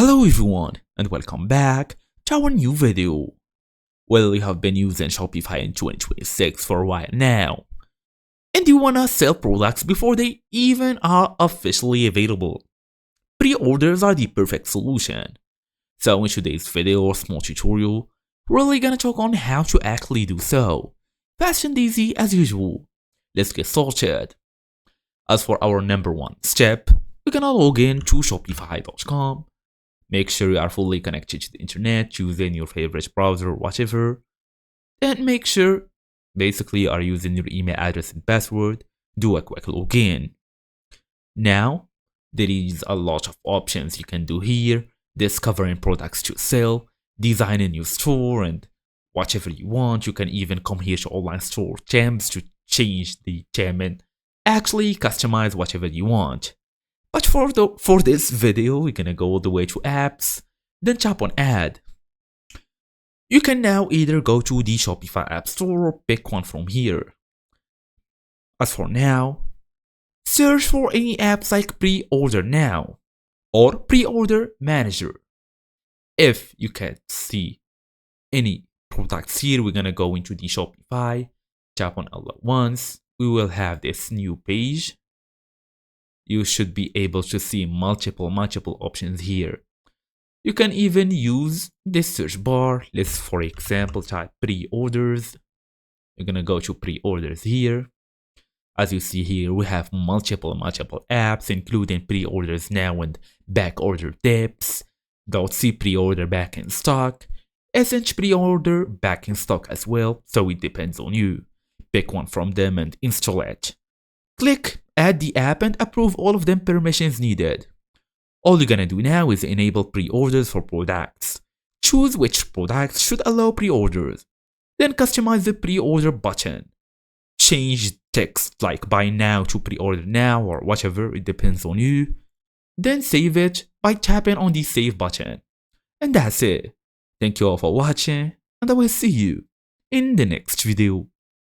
Hello everyone and welcome back to our new video. Well, you have been using Shopify in 2026 for a while now, and you wanna sell products before they even are officially available. Pre-orders are the perfect solution. So in today's video or small tutorial, we're really gonna talk on how to actually do so. Fast and easy as usual. Let's get started. As for our number one step, we're gonna log in to Shopify.com. Make sure you are fully connected to the internet using your favorite browser or whatever. Then make sure you are using your email address and password. Do a quick login. Now, there is a lot of options you can do here. Discovering products to sell, designing your store, and whatever you want. You can even come here to online store themes to change the theme and actually customize whatever you want. But for this video, we're gonna go all the way to apps, then tap on add. You can now either go to the Shopify App Store or pick one from here. As for now, search for any apps like Pre-Order Now or Pre-Order Manager. If you can't see any products here, we're gonna go into the Shopify, tap on all at once. We will have this new page. You should be able to see multiple options here. You can even use this search bar. Let's, for example, type pre-orders. You're gonna go to pre-orders here. As you see here, we have multiple apps, including pre-orders now and back order tips. .c pre-order back in stock. Essence pre-order back in stock as well, so it depends on you. Pick one from them and install it. Click add the app and approve all of them permissions needed. All you're gonna do now is enable pre-orders for products. Choose which products should allow pre-orders. Then customize the pre-order button. Change text like buy now to pre-order now or whatever, it depends on you. Then save it by tapping on the save button. And that's it. Thank you all for watching, and I will see you in the next video.